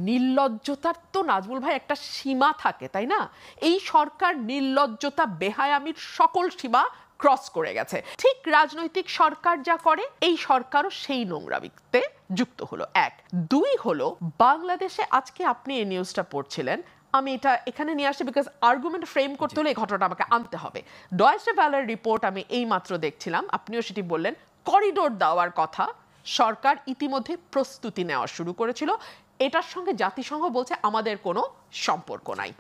নির্লজ্জতার তো নাজমুল ভাই একটা সীমা থাকে, তাই না? এই সরকার নির্লজ্জতা বেহায়ামির সকল সীমা ক্রস করে গেছে। ঠিক রাজনৈতিক সরকার যা করে এই সরকারও সেই নোংরামিতে যুক্ত হলো। এক। দুই হলো, বাংলাদেশে আজকে আপনি এই নিউজটা পড়ছিলেন, আমি এটা এখানে নিয়ে আসছি বিকজ আর্গুমেন্ট ফ্রেম করতে হলে এই ঘটনাটা আমাকে আনতে হবে। ডয়েচে ভেলের রিপোর্ট আমি এই মাত্র দেখছিলাম, আপনিও সেটি বললেন, করিডোর দেওয়ার কথা সরকার ইতিমধ্যে প্রস্তুতি নেওয়া শুরু করেছিল। এটার সঙ্গে জাতিসংঘ বলছে আমাদের কোনো সম্পর্ক নাই।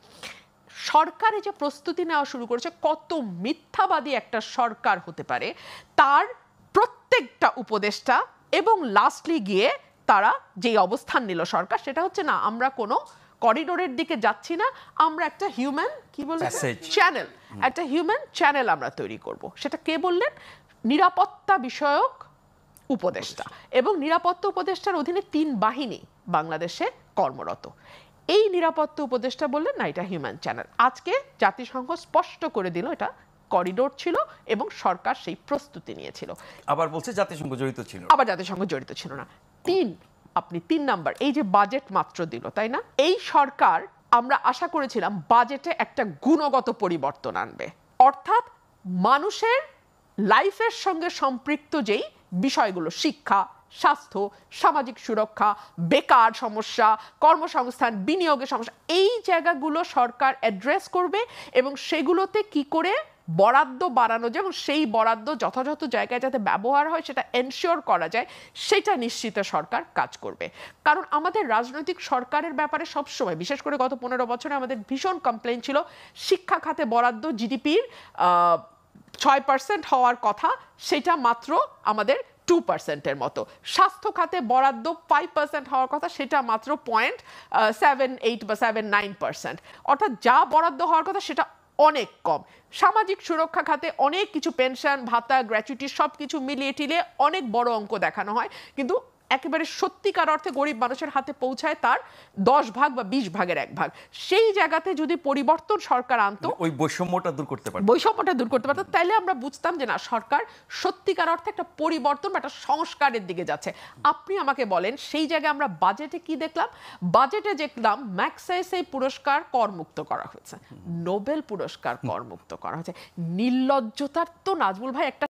সরকারে যে প্রস্তুতি নেওয়া শুরু করেছে, কত মিথ্যাবাদী একটা সরকার হতে পারে, তার প্রত্যেকটা উপদেষ্টা এবং লাস্টলি গিয়ে তারা যে অবস্থান নিল সরকার, সেটা হচ্ছে না আমরা কোনো করিডোরের দিকে যাচ্ছি না, আমরা একটা হিউম্যান কি বলবো চ্যানেল, একটা হিউম্যান চ্যানেল আমরা তৈরি করব। সেটা কে বললেন? নিরাপত্তা বিষয়ক উপদেষ্টা। এবং নিরাপত্তা উপদেষ্টার অধীনে 3 বাহিনী বাংলাদেশে কর্মরত। এই নিরাপত্তা উপদেষ্টা বললেন না এটা হিউম্যান চ্যানেল। আজকে জাতিসংঘ স্পষ্ট করে দিল এটা করিডোর ছিল এবং সরকার সেই প্রস্তুতি নিয়েছিল। আবার বলছে জাতিসংঘ জড়িত ছিল, আবার জাতিসংঘ জড়িত ছিল না। আপনি 3 নাম্বার, এই যে বাজেট মাত্র দিল, তাই না? এই সরকার, আমরা আশা করেছিলাম বাজেটে একটা গুণগত পরিবর্তন আনবে, অর্থাৎ মানুষের লাইফের সঙ্গে সম্পৃক্ত যেই বিষয়গুলো, শিক্ষা, স্বাস্থ্য, সামাজিক সুরক্ষা, বেকার সমস্যা, কর্মসংস্থান, বিনিয়োগের সমস্যা, এই জায়গাগুলো সরকার অ্যাড্রেস করবে এবং সেগুলোতে কি করে বরাদ্দ বাড়ানো যায় এবং সেই বরাদ্দ যথাযথ জায়গায় যাতে ব্যবহার হয় সেটা এনশিওর করা যায়, সেটা নিশ্চিত সরকার কাজ করবে। কারণ আমাদের রাজনৈতিক সরকারের ব্যাপারে সবসময়, বিশেষ করে গত 15 বছরে আমাদের ভীষণ কমপ্লেইন ছিল, শিক্ষা খাতে বরাদ্দ জিডিপির 6% হওয়ার কথা, সেটা মাত্র আমাদের 2%-এর মতো। স্বাস্থ্য খাতে বরাদ্দ 5% হওয়ার কথা, সেটা মাত্র 0.78 বা 0.79%। অর্থাৎ যা বরাদ্দ হওয়ার কথা সেটা অনেক কম। সামাজিক সুরক্ষা খাতে অনেক কিছু, পেনশন, ভাতা, গ্র্যাচুইটি সব কিছু মিলিয়ে টিলিয়ে অনেক বড় অঙ্ক দেখানো হয়, কিন্তু একেবারে সত্যিকার অর্থে গরিব মানুষের হাতে পৌঁছায় তার 10 ভাগ বা 20 ভাগের 1 ভাগ। সেই জায়গাতে যদি পরিবর্তন সরকার আনতো, ওই বৈষম্যটা দূর করতে পারতো, তাহলে আমরা বুঝতাম যে না, সরকার সত্যিকার অর্থে একটা পরিবর্তন বা একটা সংস্কারের দিকে যাচ্ছে। আপনি আমাকে বলেন সেই জায়গায় আমরা বাজেটে কি দেখলাম? বাজেটে দেখলাম ম্যাগসেসে পুরস্কার করমুক্ত করা হয়েছে, নোবেল পুরস্কার করমুক্ত করা হয়েছে। নির্লজ্জতার তো নাজমুল ভাই একটা